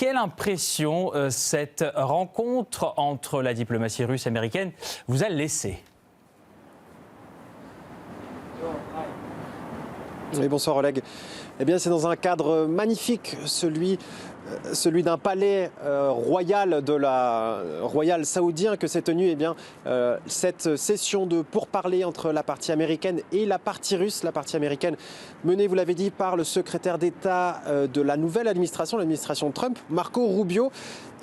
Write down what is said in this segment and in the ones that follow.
quelle impression cette rencontre entre la diplomatie russe et américaine vous a laissé ? Oui, bonsoir Oleg. Eh bien, c'est dans un cadre magnifique, celui d'un palais royal royal saoudien que s'est tenue cette session de pourparlers entre la partie américaine et la partie russe. La partie américaine menée, vous l'avez dit, par le secrétaire d'État de la nouvelle administration, l'administration Trump, Marco Rubio,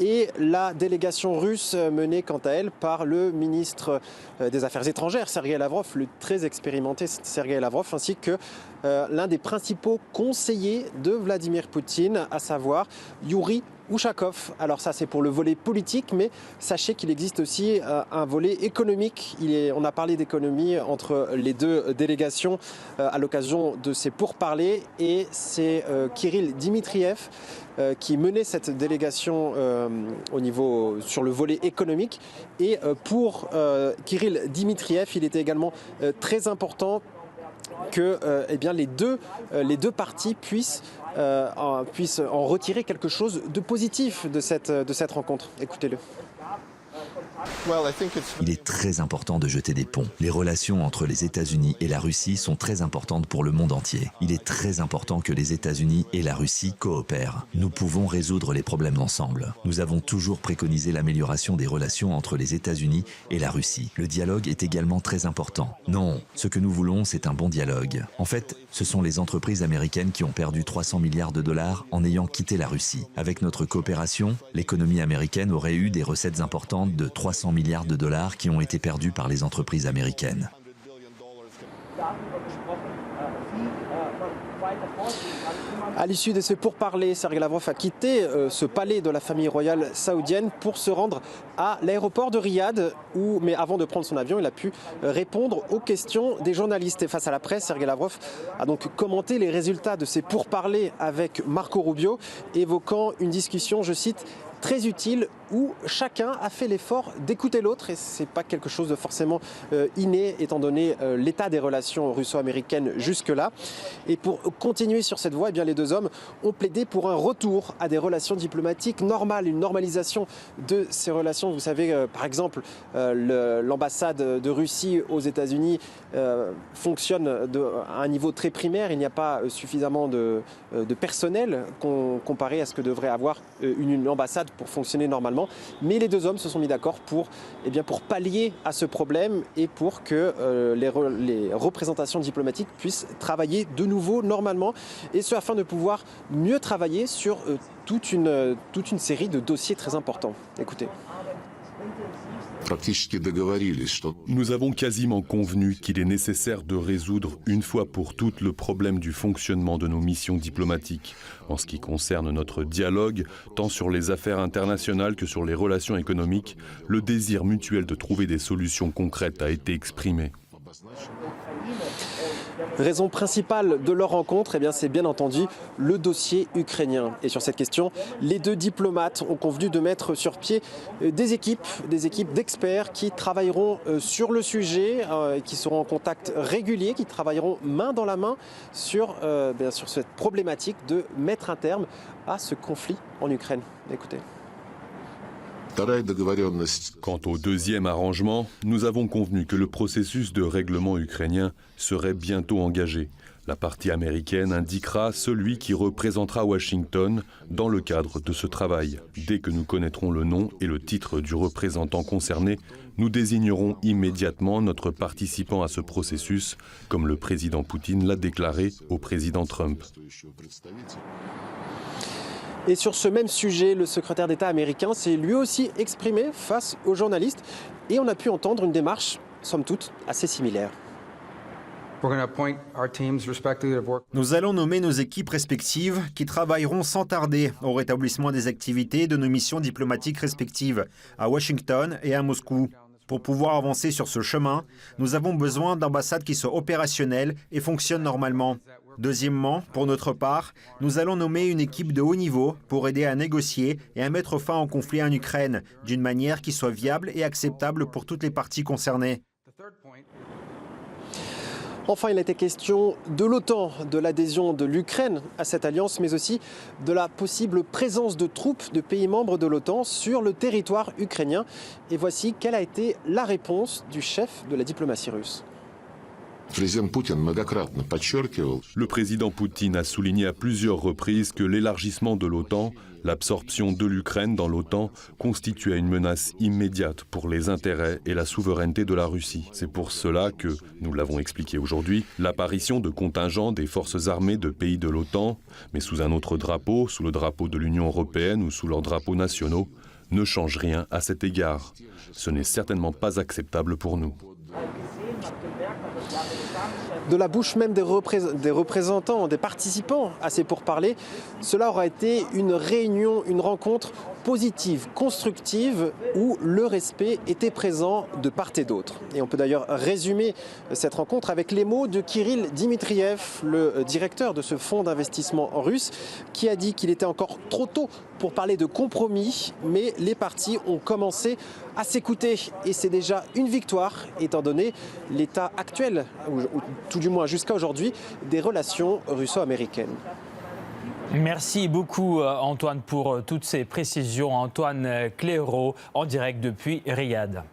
et la délégation russe menée quant à elle par le ministre des Affaires étrangères, Sergueï Lavrov, le très expérimenté Sergueï Lavrov, ainsi que l'un des principaux conseillers de Vladimir Poutine, à savoir Yuri Ushakov. Alors ça, c'est pour le volet politique, mais sachez qu'il existe aussi un volet économique. On a parlé d'économie entre les deux délégations à l'occasion de ces pourparlers, et c'est Kirill Dmitriev qui menait cette délégation sur le volet économique. Et pour Kirill Dmitriev, il était également très important que les deux parties puissent en retirer quelque chose de positif de cette rencontre. Écoutez-le. Il est très important de jeter des ponts. Les relations entre les États-Unis et la Russie sont très importantes pour le monde entier. Il est très important que les États-Unis et la Russie coopèrent. Nous pouvons résoudre les problèmes ensemble. Nous avons toujours préconisé l'amélioration des relations entre les États-Unis et la Russie. Le dialogue est également très important. Non, ce que nous voulons, c'est un bon dialogue. En fait, ce sont les entreprises américaines qui ont perdu 300 milliards de dollars en ayant quitté la Russie. Avec notre coopération, l'économie américaine aurait eu des recettes importantes de 300 milliards de dollars qui ont été perdus par les entreprises américaines. À l'issue de ces pourparlers, Sergueï Lavrov a quitté ce palais de la famille royale saoudienne pour se rendre à l'aéroport de Riyad, mais avant de prendre son avion, il a pu répondre aux questions des journalistes. Et face à la presse, Sergueï Lavrov a donc commenté les résultats de ces pourparlers avec Marco Rubio, évoquant une discussion, je cite, très utile, où chacun a fait l'effort d'écouter l'autre, et c'est pas quelque chose de forcément inné étant donné l'état des relations russo-américaines jusque-là. Et pour continuer sur cette voie, eh bien, les deux hommes ont plaidé pour un retour à des relations diplomatiques normales, une normalisation de ces relations. Vous savez, par exemple, l'ambassade de Russie aux États-Unis fonctionne à un niveau très primaire. Il n'y a pas suffisamment de personnel comparé à ce que devrait avoir une ambassade pour fonctionner normalement. Mais les deux hommes se sont mis d'accord pour pallier à ce problème et pour que les représentations diplomatiques puissent travailler de nouveau normalement, et ce afin de pouvoir mieux travailler sur toute une série de dossiers très importants. Écoutez. Nous avons quasiment convenu qu'il est nécessaire de résoudre une fois pour toutes le problème du fonctionnement de nos missions diplomatiques. En ce qui concerne notre dialogue, tant sur les affaires internationales que sur les relations économiques, le désir mutuel de trouver des solutions concrètes a été exprimé. Raison principale de leur rencontre, eh bien, c'est bien entendu le dossier ukrainien. Et sur cette question, les deux diplomates ont convenu de mettre sur pied des équipes d'experts qui travailleront sur le sujet, qui seront en contact régulier, qui travailleront main dans la main sur cette problématique de mettre un terme à ce conflit en Ukraine. Écoutez. Quant au deuxième arrangement, nous avons convenu que le processus de règlement ukrainien serait bientôt engagé. La partie américaine indiquera celui qui représentera Washington dans le cadre de ce travail. Dès que nous connaîtrons le nom et le titre du représentant concerné, nous désignerons immédiatement notre participant à ce processus, comme le président Poutine l'a déclaré au président Trump. Et sur ce même sujet, le secrétaire d'État américain s'est lui aussi exprimé face aux journalistes, et on a pu entendre une démarche, somme toute, assez similaire. Nous allons nommer nos équipes respectives qui travailleront sans tarder au rétablissement des activités de nos missions diplomatiques respectives à Washington et à Moscou. Pour pouvoir avancer sur ce chemin, nous avons besoin d'ambassades qui soient opérationnelles et fonctionnent normalement. Deuxièmement, pour notre part, nous allons nommer une équipe de haut niveau pour aider à négocier et à mettre fin au conflit en Ukraine d'une manière qui soit viable et acceptable pour toutes les parties concernées. Enfin, il a été question de l'OTAN, de l'adhésion de l'Ukraine à cette alliance, mais aussi de la possible présence de troupes de pays membres de l'OTAN sur le territoire ukrainien. Et voici quelle a été la réponse du chef de la diplomatie russe. Le président Poutine a souligné à plusieurs reprises que l'élargissement de l'OTAN, l'absorption de l'Ukraine dans l'OTAN, constituait une menace immédiate pour les intérêts et la souveraineté de la Russie. C'est pour cela que, nous l'avons expliqué aujourd'hui, l'apparition de contingents des forces armées de pays de l'OTAN, mais sous un autre drapeau, sous le drapeau de l'Union européenne ou sous leurs drapeaux nationaux, ne change rien à cet égard. Ce n'est certainement pas acceptable pour nous. De la bouche même des représentants, des participants à ces pourparlers, cela aura été une réunion, une rencontre positive, constructive, où le respect était présent de part et d'autre. Et on peut d'ailleurs résumer cette rencontre avec les mots de Kirill Dmitriev, le directeur de ce fonds d'investissement russe, qui a dit qu'il était encore trop tôt pour parler de compromis, mais les parties ont commencé à s'écouter. Et c'est déjà une victoire, étant donné l'état actuel, ou tout du moins jusqu'à aujourd'hui, des relations russo-américaines. Merci beaucoup Antoine pour toutes ces précisions. Antoine Clairaut en direct depuis Riyad.